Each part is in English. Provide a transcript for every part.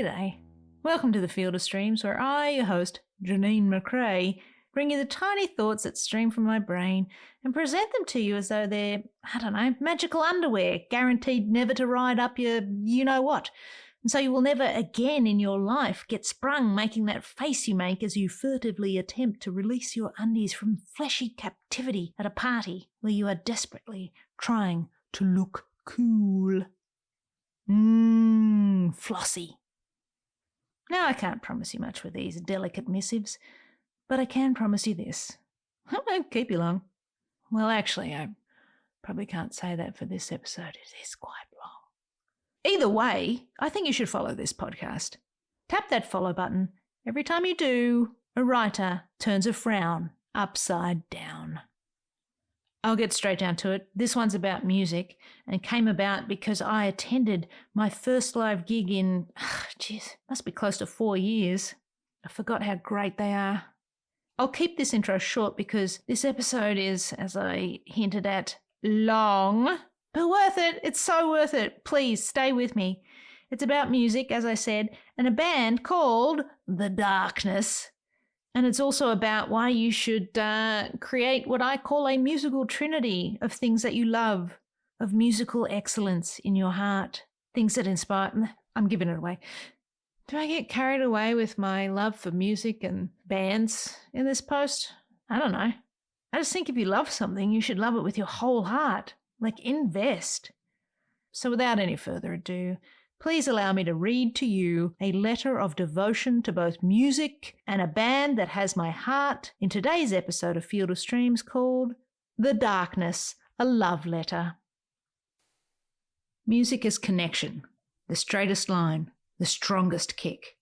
G'day. Welcome to the Field of Streams, where I, your host, Janine McRae, bring you the tiny thoughts that stream from my brain and present them to you as though they're, magical underwear, guaranteed never to ride up your you-know-what. And so you will never again in your life get sprung making that face you make as you furtively attempt to release your undies from fleshy captivity at a party where you are desperately trying to look cool. Flossy. Now, I can't promise you much with these delicate missives, but I can promise you this. I won't keep you long. Well, actually, I probably can't say that for this episode. It is quite long. Either way, I think you should follow this podcast. Tap that follow button. Every time you do, a writer turns a frown upside down. I'll get straight down to it. This one's about music and came about because I attended my first live gig in, must be close to 4 years. I forgot how great they are. I'll keep this intro short because this episode is, as I hinted at, long, but worth it. It's so worth it. Please stay with me. It's about music, as I said, and a band called The Darkness. And it's also about why you should create what I call a musical trinity of things that you love, of musical excellence in your heart, things that inspire. I'm giving it away. Do I get carried away with my love for music and bands in this post? I don't know. I just think if you love something, you should love it with your whole heart. Like, invest. So without any further ado, please allow me to read to you a letter of devotion to both music and a band that has my heart in today's episode of Field of Streams called The Darkness, a Love Letter. Music is connection, the straightest line, the strongest kick.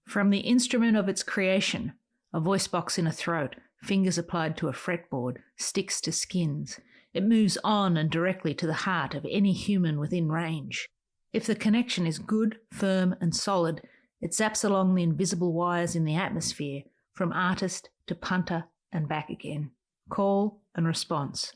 From the instrument of its creation, a voice box in a throat, fingers applied to a fretboard, sticks to skins, it moves on and directly to the heart of any human within range. If the connection is good, firm and solid, it zaps along the invisible wires in the atmosphere, from artist to punter and back again. Call and response.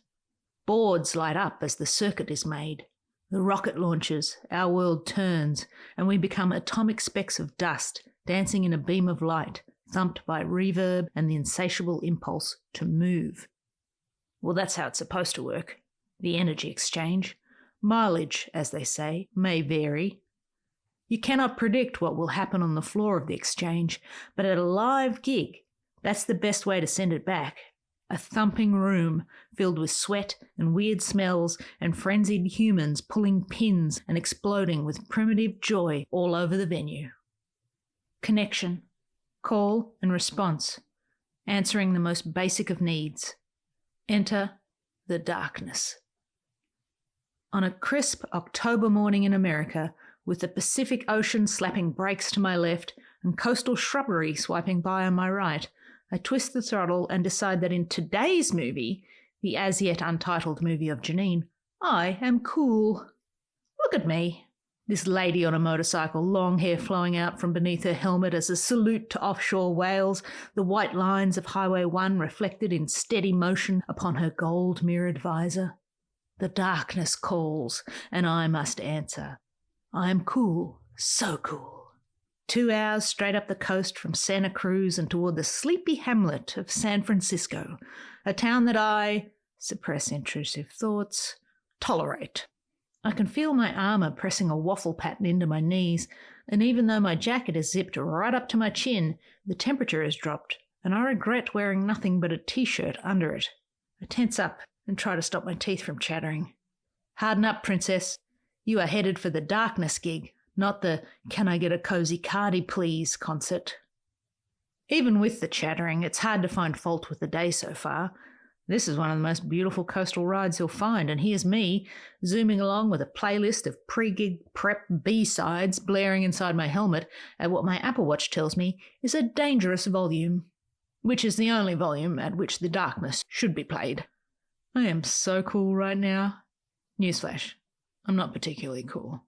Boards light up as the circuit is made. The rocket launches, our world turns, and we become atomic specks of dust, dancing in a beam of light, thumped by reverb and the insatiable impulse to move. Well, that's how it's supposed to work. The energy exchange. Mileage, as they say, may vary. You cannot predict what will happen on the floor of the exchange, but at a live gig, that's the best way to send it back. A thumping room filled with sweat and weird smells and frenzied humans pulling pins and exploding with primitive joy all over the venue. Connection, call and response, answering the most basic of needs. Enter the darkness. On a crisp October morning in America, with the Pacific Ocean slapping brakes to my left and coastal shrubbery swiping by on my right, I twist the throttle and decide that in today's movie, the as yet untitled movie of Janine, I am cool. Look at me. This lady on a motorcycle, long hair flowing out from beneath her helmet as a salute to offshore whales, the white lines of Highway 1 reflected in steady motion upon her gold-mirrored visor. The darkness calls, and I must answer. I am cool, so cool. 2 hours straight up the coast from Santa Cruz and toward the sleepy hamlet of San Francisco, a town that I, suppress intrusive thoughts, tolerate. I can feel my armour pressing a waffle pattern into my knees, and even though my jacket is zipped right up to my chin, the temperature has dropped, and I regret wearing nothing but a t-shirt under it. I tense up and try to stop my teeth from chattering. Harden up, princess. You are headed for the darkness gig, not the "can I get a cozy cardi please" concert. Even with the chattering, it's hard to find fault with the day so far. This is one of the most beautiful coastal rides you'll find, and here's me, zooming along with a playlist of pre-gig prep B-sides blaring inside my helmet at what my Apple Watch tells me is a dangerous volume, which is the only volume at which the darkness should be played. I am so cool right now. Newsflash, I'm not particularly cool.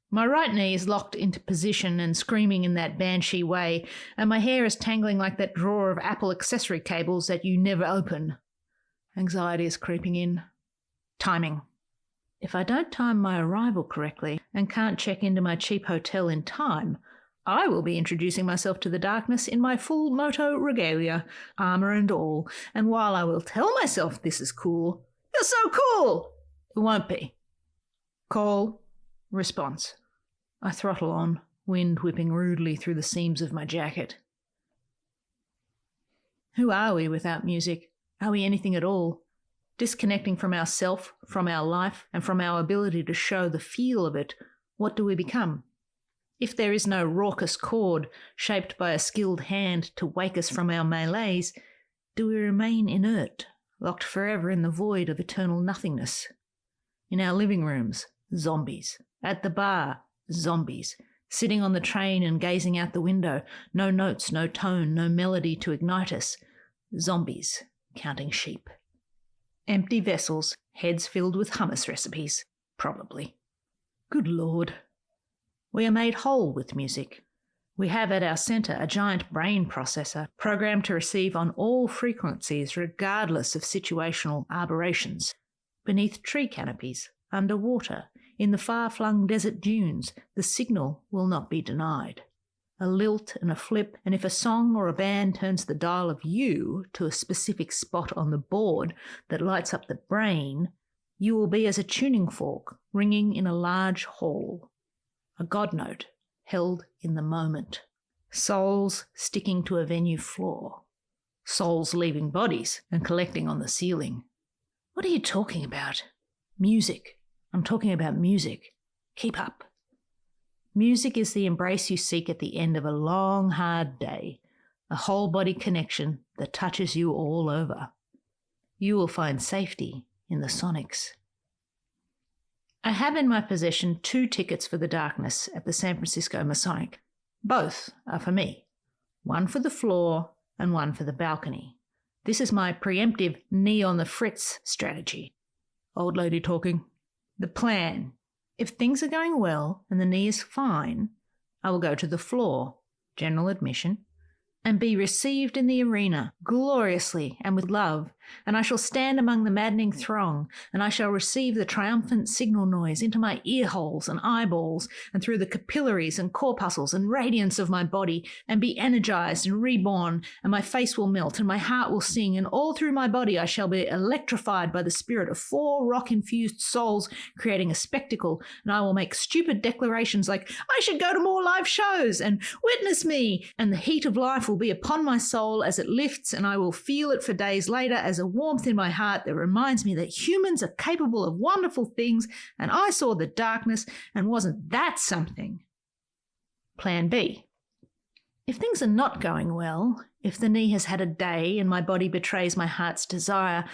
My right knee is locked into position and screaming in that banshee way, and my hair is tangling like that drawer of Apple accessory cables that you never open. Anxiety is creeping in. Timing. If I don't time my arrival correctly and can't check into my cheap hotel in time, I will be introducing myself to the darkness in my full moto regalia, armour and all, and while I will tell myself this is cool, you're so cool! It won't be. Call. Response. I throttle on, wind whipping rudely through the seams of my jacket. Who are we without music? Are we anything at all? Disconnecting from ourself, from our life, and from our ability to show the feel of it, what do we become? If there is no raucous chord shaped by a skilled hand to wake us from our malaise, do we remain inert, locked forever in the void of eternal nothingness? In our living rooms, zombies. At the bar, zombies. Sitting on the train and gazing out the window, no notes, no tone, no melody to ignite us. Zombies, counting sheep. Empty vessels, heads filled with hummus recipes, probably. Good Lord. We are made whole with music. We have at our centre a giant brain processor programmed to receive on all frequencies regardless of situational aberrations. Beneath tree canopies, underwater, in the far-flung desert dunes, the signal will not be denied. A lilt and a flip, and if a song or a band turns the dial of you to a specific spot on the board that lights up the brain, you will be as a tuning fork ringing in a large hall. A God note held in the moment. Souls sticking to a venue floor. Souls leaving bodies and collecting on the ceiling. What are you talking about? Music. I'm talking about music. Keep up. Music is the embrace you seek at the end of a long, hard day, a whole-body connection that touches you all over. You will find safety in the sonics. I have in my possession 2 tickets for the darkness at the San Francisco Masonic. Both are for me. One for the floor and one for the balcony. This is my preemptive knee on the fritz strategy. Old lady talking. The plan. If things are going well and the knee is fine, I will go to the floor, general admission, and be received in the arena gloriously and with love, and I shall stand among the maddening throng, and I shall receive the triumphant signal noise into my ear holes and eyeballs, and through the capillaries and corpuscles and radiance of my body, and be energized and reborn, and my face will melt, and my heart will sing, and all through my body I shall be electrified by the spirit of 4 rock-infused souls creating a spectacle, and I will make stupid declarations like, I should go to more live shows, and witness me, and the heat of life will be upon my soul as it lifts, and I will feel it for days later as a warmth in my heart that reminds me that humans are capable of wonderful things, and I saw the darkness, and wasn't that something? Plan B. If things are not going well, if the knee has had a day and my body betrays my heart's desire,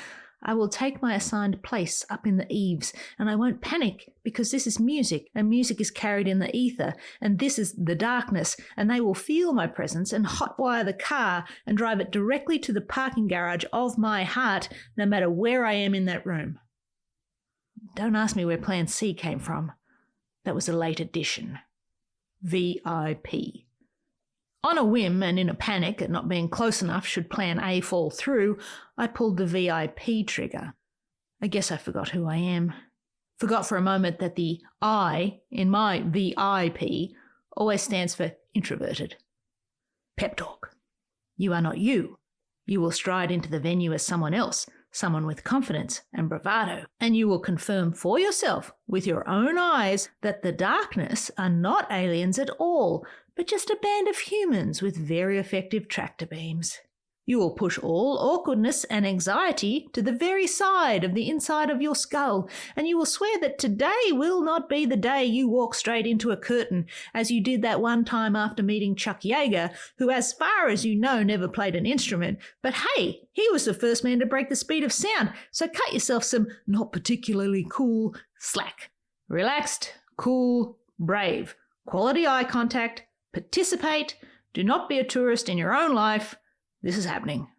I will take my assigned place up in the eaves, and I won't panic because this is music, and music is carried in the ether, and this is the darkness, and they will feel my presence and hotwire the car and drive it directly to the parking garage of my heart, no matter where I am in that room. Don't ask me where Plan C came from. That was a late addition. VIP. On a whim and in a panic at not being close enough should Plan A fall through, I pulled the VIP trigger. I guess I forgot who I am. Forgot for a moment that the I in my VIP always stands for introverted. Pep talk. You are not you. You will stride into the venue as someone else, someone with confidence and bravado, and you will confirm for yourself with your own eyes that the darkness are not aliens at all, but just a band of humans with very effective tractor beams. You will push all awkwardness and anxiety to the very side of the inside of your skull, and you will swear that today will not be the day you walk straight into a curtain, as you did that one time after meeting Chuck Yeager, who, as far as you know, never played an instrument. But hey, he was the first man to break the speed of sound, so cut yourself some not particularly cool slack. Relaxed, cool, brave, quality eye contact, participate, do not be a tourist in your own life. This is happening.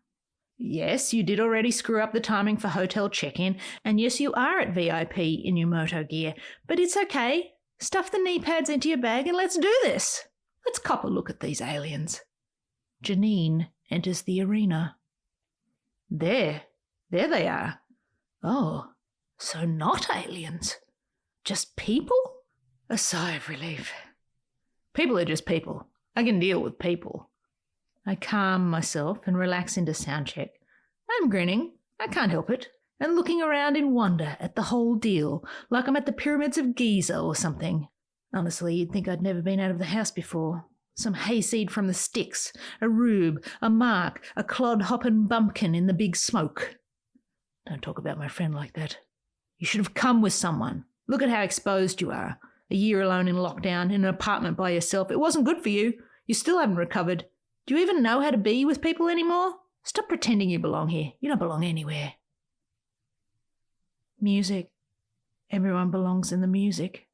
Yes, you did already screw up the timing for hotel check-in, and yes, you are at VIP in your moto gear, but it's okay. Stuff the knee pads into your bag and let's do this. Let's cop a look at these aliens. Janine enters the arena. There they are. Oh, so not aliens. Just people? A sigh of relief. People are just people. I can deal with people. I calm myself and relax into sound check. I'm grinning, I can't help it, and looking around in wonder at the whole deal, like I'm at the pyramids of Giza or something. Honestly, you'd think I'd never been out of the house before. Some hayseed from the sticks, a rube, a mark, a clod-hopping bumpkin in the big smoke. Don't talk about my friend like that. You should have come with someone. Look at how exposed you are. A year alone in lockdown, in an apartment by yourself. It wasn't good for you. You still haven't recovered. Do you even know how to be with people anymore? Stop pretending you belong here. You don't belong anywhere. Music. Everyone belongs in the music.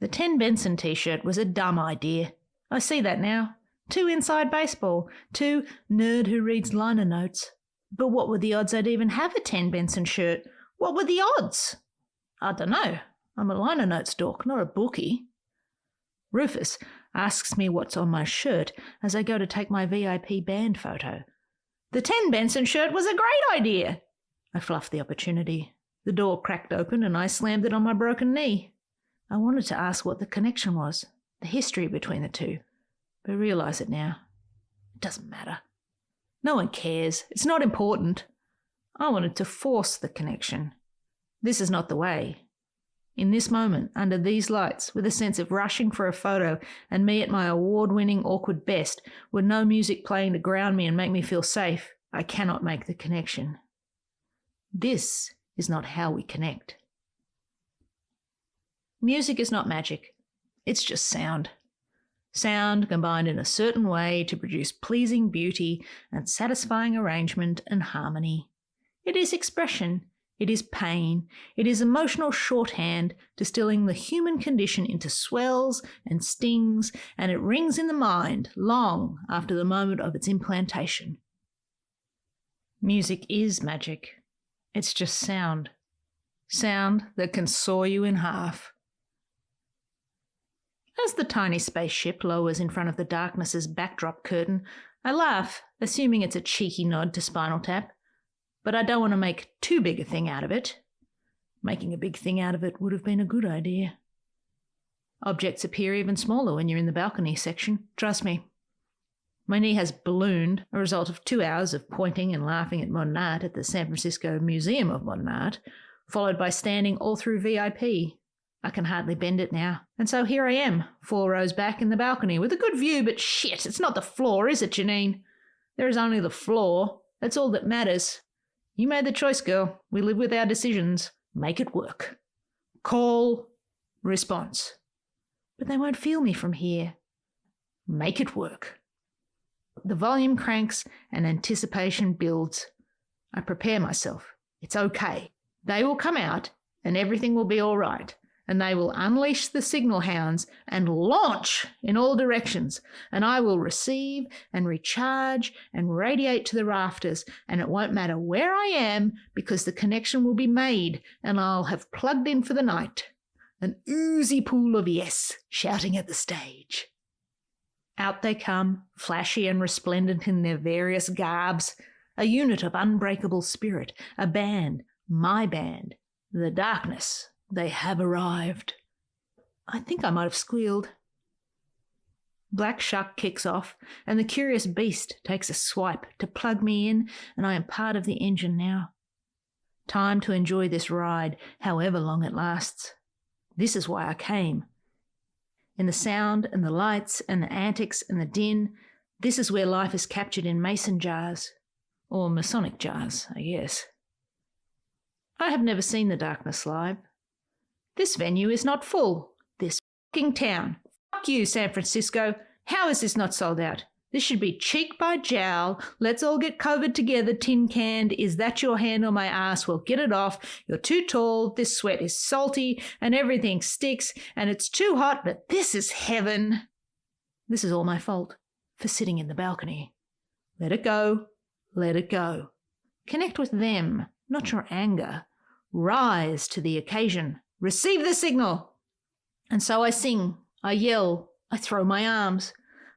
The Ten Benson t-shirt was a dumb idea. I see that now. Too inside baseball. Too nerd who reads liner notes. But what were the odds I'd even have a Ten Benson shirt? What were the odds? I don't know. I'm a liner notes dork, not a bookie. Rufus asks me what's on my shirt as I go to take my VIP band photo. The Ten Benson shirt was a great idea. I fluffed the opportunity. The door cracked open and I slammed it on my broken knee. I wanted to ask what the connection was, the history between the two, but I realise it now. It doesn't matter. No one cares. It's not important. I wanted to force the connection. This is not the way. In this moment, under these lights, with a sense of rushing for a photo and me at my award-winning awkward best, with no music playing to ground me and make me feel safe, I cannot make the connection. This is not how we connect. Music is not magic. It's just sound. Sound combined in a certain way to produce pleasing beauty and satisfying arrangement and harmony. It is expression. It is pain. It is emotional shorthand, distilling the human condition into swells and stings, and it rings in the mind long after the moment of its implantation. Music is magic. It's just sound. Sound that can saw you in half. As the tiny spaceship lowers in front of the darkness's backdrop curtain, I laugh, assuming it's a cheeky nod to Spinal Tap. But I don't want to make too big a thing out of it. Making a big thing out of it would have been a good idea. Objects appear even smaller when you're in the balcony section, trust me. My knee has ballooned, a result of 2 hours of pointing and laughing at modern art at the San Francisco Museum of Modern Art, followed by standing all through VIP. I can hardly bend it now. And so here I am, 4 rows back in the balcony, with a good view, but shit, it's not the floor, is it, Janine? There is only the floor. That's all that matters. You made the choice, girl. We live with our decisions. Make it work. Call, response. But they won't feel me from here. Make it work. The volume cranks and anticipation builds. I prepare myself. It's okay. They will come out and everything will be all right. And they will unleash the signal hounds and launch in all directions, and I will receive and recharge and radiate to the rafters, and it won't matter where I am because the connection will be made and I'll have plugged in for the night. An oozy pool of yes shouting at the stage. Out they come, flashy and resplendent in their various garbs, a unit of unbreakable spirit, a band, my band, the darkness. They have arrived. I think I might have squealed. Black Shuck kicks off, and the curious beast takes a swipe to plug me in, and I am part of the engine now. Time to enjoy this ride, however long it lasts. This is why I came. In the sound and the lights and the antics and the din, this is where life is captured in mason jars. Or Masonic jars, I guess. I have never seen the darkness live. This venue is not full. This fucking town. Fuck you, San Francisco. How is this not sold out? This should be cheek by jowl. Let's all get COVID together, tin canned. Is that your hand on my ass? Well, get it off. You're too tall. This sweat is salty and everything sticks and it's too hot, but this is heaven. This is all my fault for sitting in the balcony. Let it go. Let it go. Connect with them, not your anger. Rise to the occasion. Receive the signal. And so I sing, I yell, I throw my arms.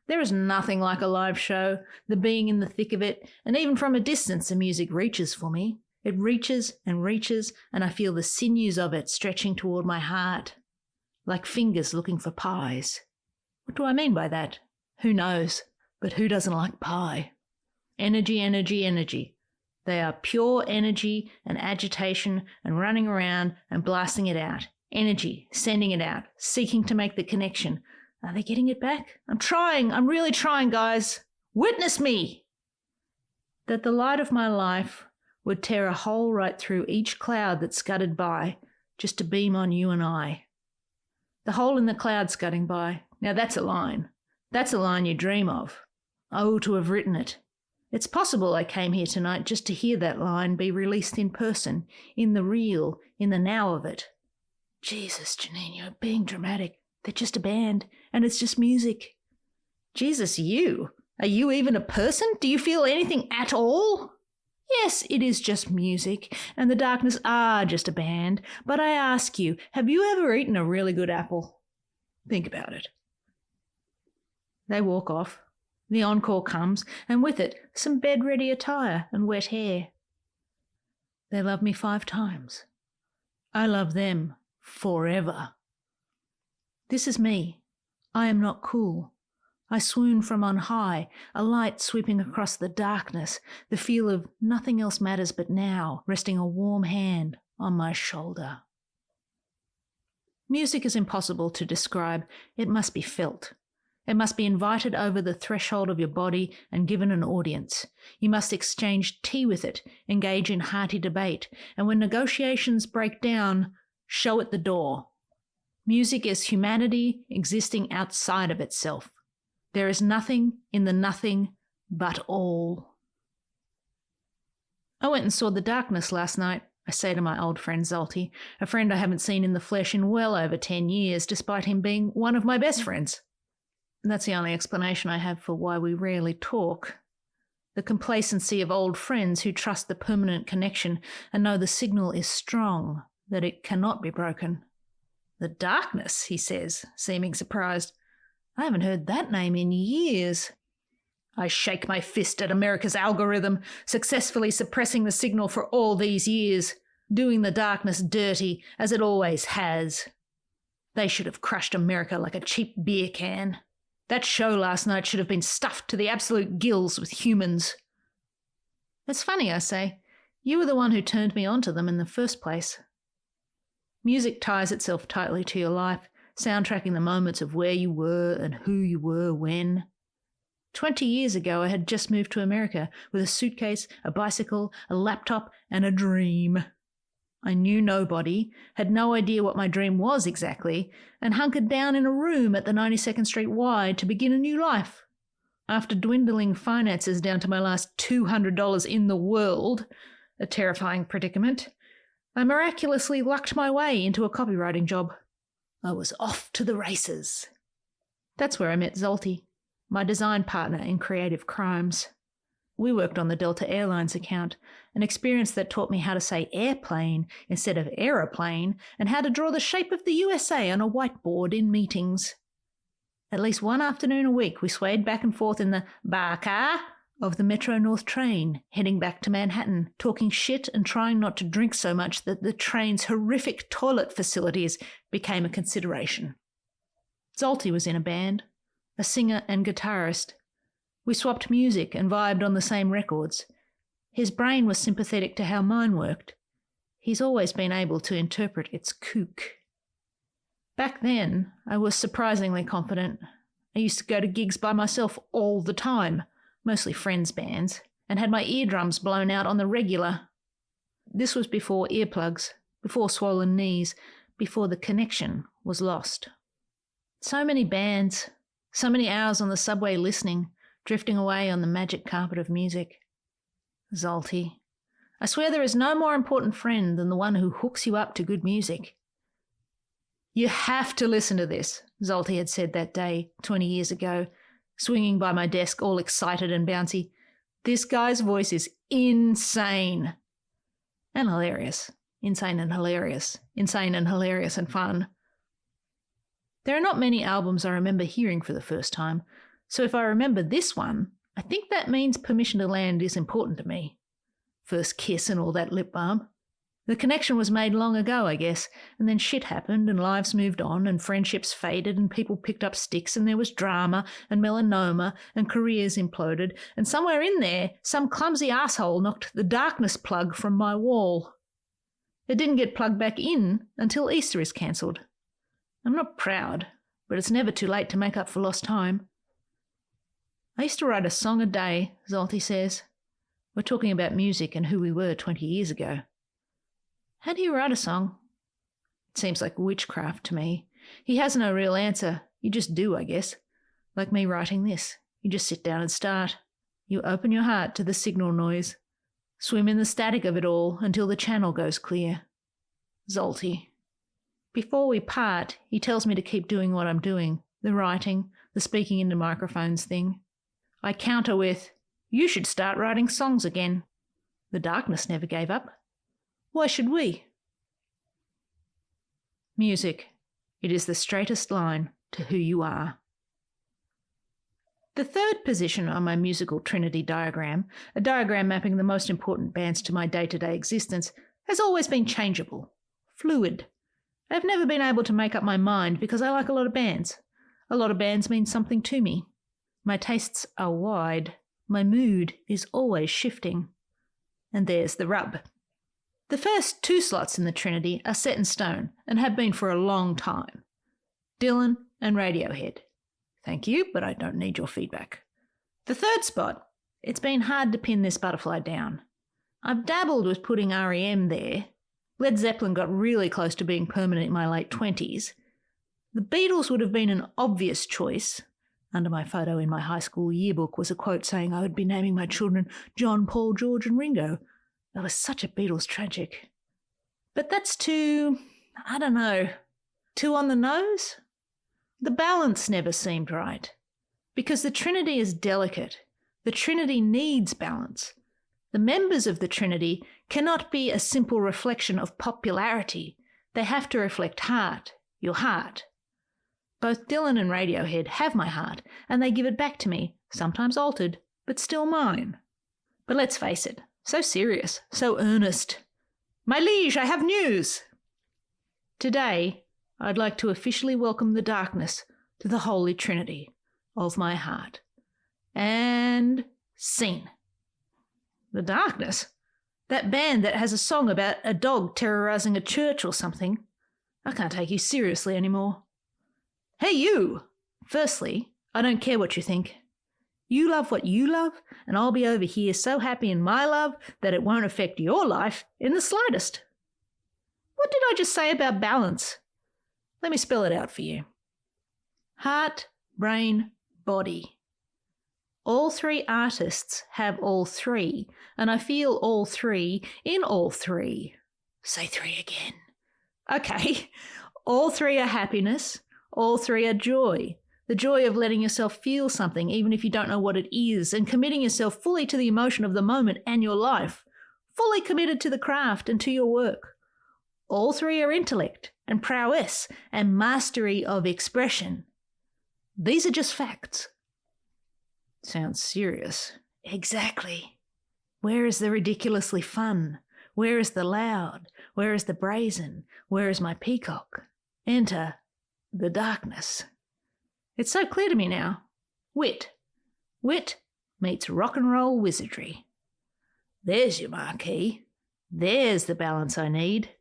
There is nothing like a live show, the being in the thick of it, and even from a distance the music reaches for me. It reaches, and I feel the sinews of it stretching toward my heart, like fingers looking for pies. What do I mean by that? Who knows? But who doesn't like pie? Energy, energy, energy. They are pure energy and agitation and running around and blasting it out. Energy, sending it out, seeking to make the connection. Are they getting it back? I'm trying. I'm really trying, guys. Witness me! That the light of my life would tear a hole right through each cloud that scudded by just to beam on you and I. The hole in the cloud scudding by. Now that's a line. That's a line you dream of. Oh, to have written it. It's possible I came here tonight just to hear that line be released in person, in the real, in the now of it. Jesus, Janine, you're being dramatic. They're just a band, and it's just music. Jesus, you? Are you even a person? Do you feel anything at all? Yes, it is just music, and the Darkness are just a band, but I ask you, have you ever eaten a really good apple? Think about it. They walk off. The encore comes, and with it, some bed-ready attire and wet hair. They love me 5 times. I love them forever. This is me. I am not cool. I swoon from on high, a light sweeping across the darkness, the feel of nothing else matters but now, resting a warm hand on my shoulder. Music is impossible to describe. It must be felt. It must be invited over the threshold of your body and given an audience. You must exchange tea with it, engage in hearty debate, and when negotiations break down, show it the door. Music is humanity existing outside of itself. There is nothing in the nothing but all. I went and saw The Darkness last night, I say to my old friend Zolty, a friend I haven't seen in the flesh in well over 10 years, despite him being one of my best friends. And that's the only explanation I have for why we rarely talk. The complacency of old friends who trust the permanent connection and know the signal is strong, that it cannot be broken. The Darkness, he says, seeming surprised. I haven't heard that name in years. I shake my fist at America's algorithm, successfully suppressing the signal for all these years, doing the Darkness dirty, as it always has. They should have crushed America like a cheap beer can. That show last night should have been stuffed to the absolute gills with humans. It's funny, I say. You were the one who turned me on to them in the first place. Music ties itself tightly to your life, soundtracking the moments of where you were and who you were when. 20 years ago, I had just moved to America with a suitcase, a bicycle, a laptop, and a dream. I knew nobody, had no idea what my dream was exactly, and hunkered down in a room at the 92nd Street Y to begin a new life. After dwindling finances down to my last $200 in the world, a terrifying predicament, I miraculously lucked my way into a copywriting job. I was off to the races. That's where I met Zolty, my design partner in creative crimes. We worked on the Delta Airlines account, an experience that taught me how to say airplane instead of aeroplane and how to draw the shape of the USA on a whiteboard in meetings. At least one afternoon a week, we swayed back and forth in the bar car of the Metro North train, heading back to Manhattan, talking shit and trying not to drink so much that the train's horrific toilet facilities became a consideration. Zolty was in a band, a singer and guitarist. We swapped music and vibed on the same records. His brain was sympathetic to how mine worked. He's always been able to interpret its kook. Back then, I was surprisingly confident. I used to go to gigs by myself all the time, mostly friends' bands, and had my eardrums blown out on the regular. This was before earplugs, before swollen knees, before the connection was lost. So many bands, so many hours on the subway listening, drifting away on the magic carpet of music. Zolty. I swear there is no more important friend than the one who hooks you up to good music. You have to listen to this, Zolty had said that day, 20 years ago, swinging by my desk all excited and bouncy. This guy's voice is insane. And hilarious. Insane and hilarious. Insane and hilarious and fun. There are not many albums I remember hearing for the first time, so if I remember this one, I think that means Permission to Land is important to me. First kiss and all that lip balm. The connection was made long ago, I guess, and then shit happened and lives moved on and friendships faded and people picked up sticks and there was drama and melanoma and careers imploded, and somewhere in there, some clumsy asshole knocked the darkness plug from my wall. It didn't get plugged back in until Easter is cancelled. I'm not proud, but it's never too late to make up for lost time. I used to write a song a day, Zolty says. We're talking about music and who we were 20 years ago. How do you write a song? It seems like witchcraft to me. He has no real answer. You just do, I guess. Like me writing this. You just sit down and start. You open your heart to the signal noise. Swim in the static of it all until the channel goes clear. Zolty. Before we part, he tells me to keep doing what I'm doing. The writing, the speaking into microphones thing. I counter with, you should start writing songs again. The darkness never gave up. Why should we? Music. It is the straightest line to who you are. The third position on my musical trinity diagram, a diagram mapping the most important bands to my day-to-day existence, has always been changeable, fluid. I've never been able to make up my mind because I like a lot of bands. A lot of bands mean something to me. My tastes are wide. My mood is always shifting. And there's the rub. The first 2 slots in the Trinity are set in stone and have been for a long time. Dylan and Radiohead. Thank you, but I don't need your feedback. The third spot, it's been hard to pin this butterfly down. I've dabbled with putting REM there. Led Zeppelin got really close to being permanent in my late 20s. The Beatles would have been an obvious choice. Under my photo in my high school yearbook was a quote saying I would be naming my children John, Paul, George and Ringo. That was such a Beatles tragic. But that's too, I don't know, too on the nose? The balance never seemed right. Because the Trinity is delicate. The Trinity needs balance. The members of the Trinity cannot be a simple reflection of popularity. They have to reflect heart, your heart. Both Dylan and Radiohead have my heart, and they give it back to me, sometimes altered, but still mine. But let's face it, so serious, so earnest. My liege, I have news! Today, I'd like to officially welcome the darkness to the Holy Trinity of my heart. And scene. The darkness? That band that has a song about a dog terrorising a church or something. I can't take you seriously anymore. Hey you! Firstly, I don't care what you think. You love what you love, and I'll be over here so happy in my love that it won't affect your life in the slightest. What did I just say about balance? Let me spell it out for you. Heart, brain, body. All 3 artists have all 3, and I feel all 3 in all 3. Say 3 again. Okay. All 3 are happiness. All 3 are joy. The joy of letting yourself feel something even if you don't know what it is, and committing yourself fully to the emotion of the moment and your life. Fully committed to the craft and to your work. All 3 are intellect and prowess and mastery of expression. These are just facts. Sounds serious. Exactly. Where is the ridiculously fun? Where is the loud? Where is the brazen? Where is my peacock? Enter the darkness. It's so clear to me now. Wit. Wit meets rock and roll wizardry. There's your marquee. There's the balance I need.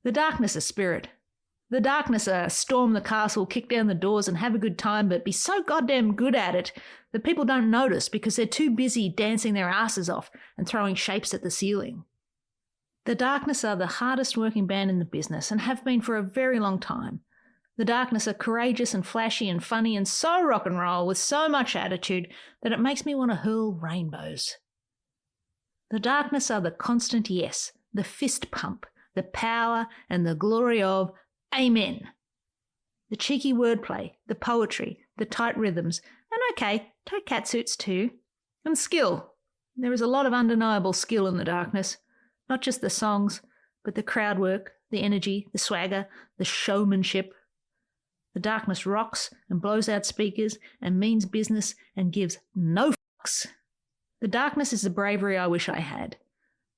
The darkness is spirit. The darkness are storm the castle, kick down the doors and have a good time, but be so goddamn good at it that people don't notice because they're too busy dancing their asses off and throwing shapes at the ceiling. The Darkness are the hardest working band in the business and have been for a very long time. The Darkness are courageous and flashy and funny and so rock and roll with so much attitude that it makes me want to hurl rainbows. The Darkness are the constant yes, the fist pump, the power and the glory of Amen. The cheeky wordplay, the poetry, the tight rhythms, and okay, tight catsuits too. And skill. There is a lot of undeniable skill in the Darkness. Not just the songs, but the crowd work, the energy, the swagger, the showmanship. The Darkness rocks and blows out speakers and means business and gives no fucks. The Darkness is the bravery I wish I had.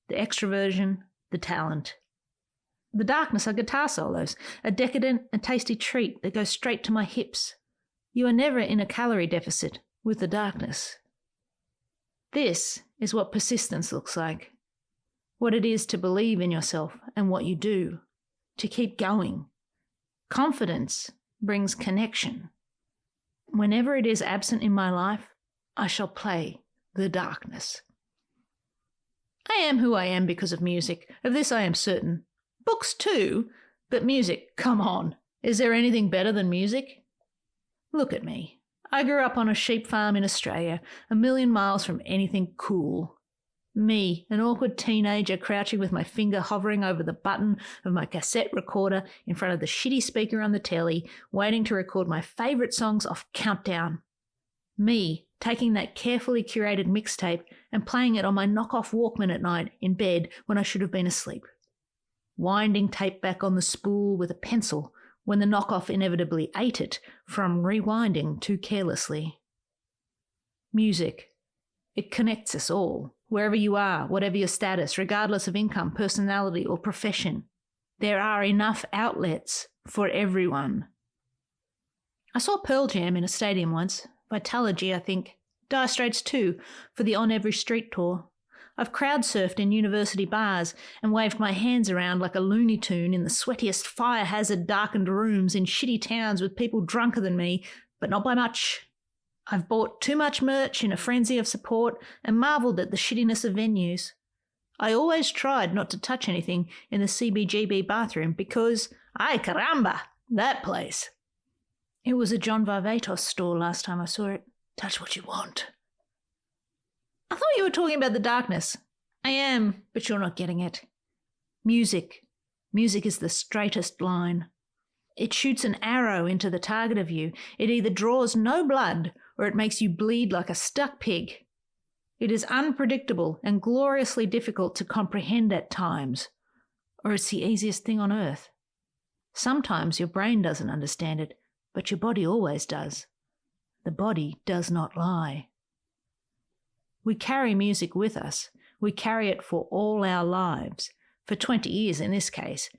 The extroversion, the talent. The darkness are guitar solos, a decadent and tasty treat that goes straight to my hips. You are never in a calorie deficit with the darkness. This is what persistence looks like. What it is to believe in yourself and what you do, to keep going. Confidence brings connection. Whenever it is absent in my life, I shall play the darkness. I am who I am because of music. Of this I am certain. Books too, but music, come on. Is there anything better than music? Look at me. I grew up on a sheep farm in Australia, a million miles from anything cool. Me, an awkward teenager crouching with my finger hovering over the button of my cassette recorder in front of the shitty speaker on the telly, waiting to record my favourite songs off Countdown. Me, taking that carefully curated mixtape and playing it on my knockoff Walkman at night in bed when I should have been asleep. Winding tape back on the spool with a pencil when the knockoff inevitably ate it from rewinding too carelessly. Music. It connects us all, wherever you are, whatever your status, regardless of income, personality, or profession. There are enough outlets for everyone. I saw Pearl Jam in a stadium once, Vitalogy, I think, Dire Straits too, for the On Every Street tour. I've crowd surfed in university bars and waved my hands around like a Looney Tune in the sweatiest fire hazard darkened rooms in shitty towns with people drunker than me, but not by much. I've bought too much merch in a frenzy of support and marvelled at the shittiness of venues. I always tried not to touch anything in the CBGB bathroom because, ay caramba, that place. It was a John Varvatos store last time I saw it. Touch what you want. I thought you were talking about the darkness. I am, but you're not getting it. Music. Music is the straightest line. It shoots an arrow into the target of you. It either draws no blood or it makes you bleed like a stuck pig. It is unpredictable and gloriously difficult to comprehend at times, or it's the easiest thing on earth. Sometimes your brain doesn't understand it, but your body always does. The body does not lie. We carry music with us. We carry it for all our lives, for 20 years in this case.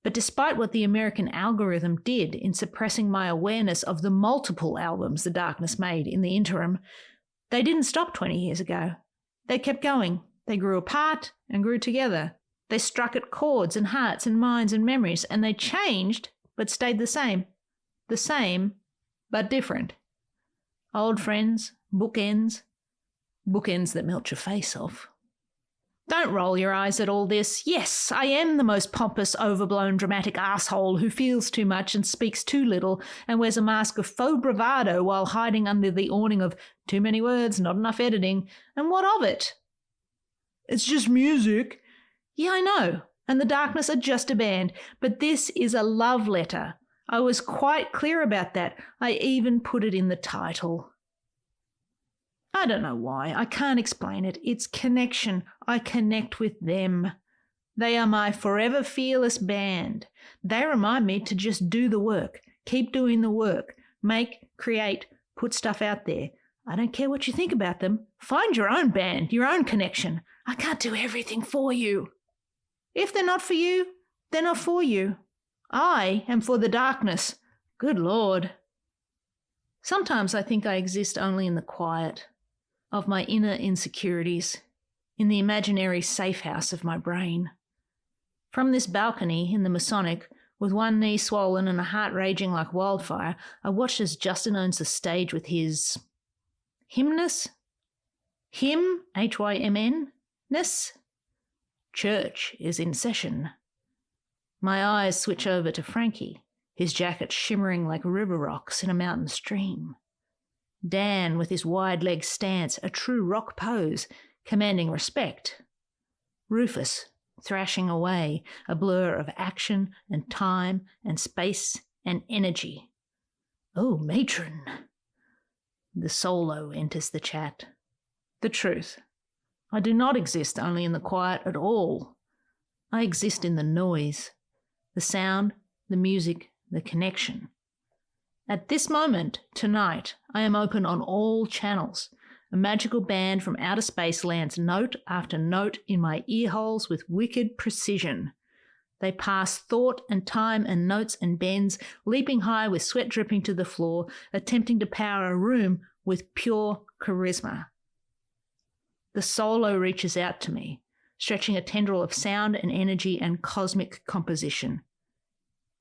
But despite what the American algorithm did in suppressing my awareness of the multiple albums the darkness made in the interim, they didn't stop 20 years ago. They kept going. They grew apart and grew together. They struck at chords and hearts and minds and memories, and they changed but stayed the same. The same but different. Old friends, bookends that melt your face off. Don't roll your eyes at all this. Yes, I am the most pompous, overblown, dramatic asshole who feels too much and speaks too little and wears a mask of faux bravado while hiding under the awning of too many words, not enough editing. And what of it? It's just music. Yeah, I know. And the Darkness are just a band. But this is a love letter. I was quite clear about that. I even put it in the title. I don't know why. I can't explain it. It's connection. I connect with them. They are my forever fearless band. They remind me to just do the work. Keep doing the work. Make, create, put stuff out there. I don't care what you think about them. Find your own band, your own connection. I can't do everything for you. If they're not for you, they're not for you. I am for the darkness. Good Lord. Sometimes I think I exist only in the quiet of my inner insecurities, in the imaginary safe house of my brain. From this balcony in the Masonic, with one knee swollen and a heart raging like wildfire, I watch as Justin owns the stage with his hymnus? Hymn, H-Y-M-N-ness? Church is in session. My eyes switch over to Frankie, his jacket shimmering like river rocks in a mountain stream. Dan with his wide-legged stance, a true rock pose, commanding respect. Rufus thrashing away, a blur of action and time and space and energy. Oh, matron. The solo enters the chat. The truth. I do not exist only in the quiet at all. I exist in the noise, the sound, the music, the connection. At this moment, tonight, I am open on all channels, A magical band from outer space lands note after note in my ear holes with wicked precision. They pass thought and time and notes and bends, leaping high with sweat dripping to the floor, attempting to power a room with pure charisma. The solo reaches out to me, stretching a tendril of sound and energy and cosmic composition.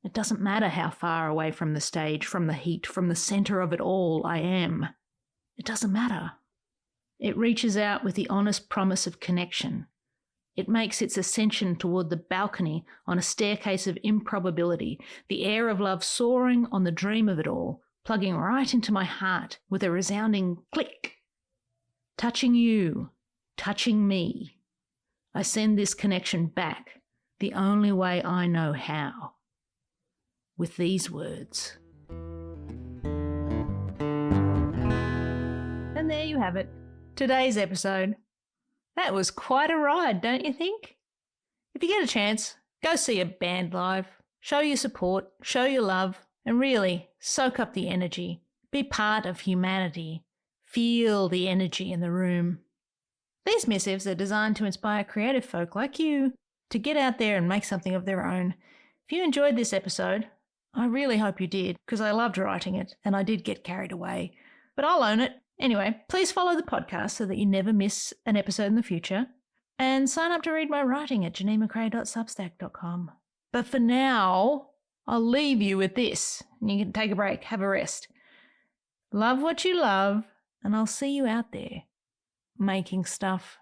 It doesn't matter how far away from the stage, from the heat, from the centre of it all I am. It doesn't matter. It reaches out with the honest promise of connection. It makes its ascension toward the balcony on a staircase of improbability, the air of love soaring on the dream of it all, plugging right into my heart with a resounding click. Touching you, touching me. I send this connection back the only way I know how. With these words. And there you have it. Today's episode. That was quite a ride, don't you think? If you get a chance, go see a band live. Show your support, show your love, and really soak up the energy. Be part of humanity. Feel the energy in the room. These missives are designed to inspire creative folk like you to get out there and make something of their own. If you enjoyed this episode, I really hope you did, because I loved writing it and I did get carried away. But I'll own it. Anyway, please follow the podcast so that you never miss an episode in the future. And sign up to read my writing at janinemcrae.substack.com. But for now, I'll leave you with this. And you can take a break, have a rest. Love what you love, and I'll see you out there making stuff.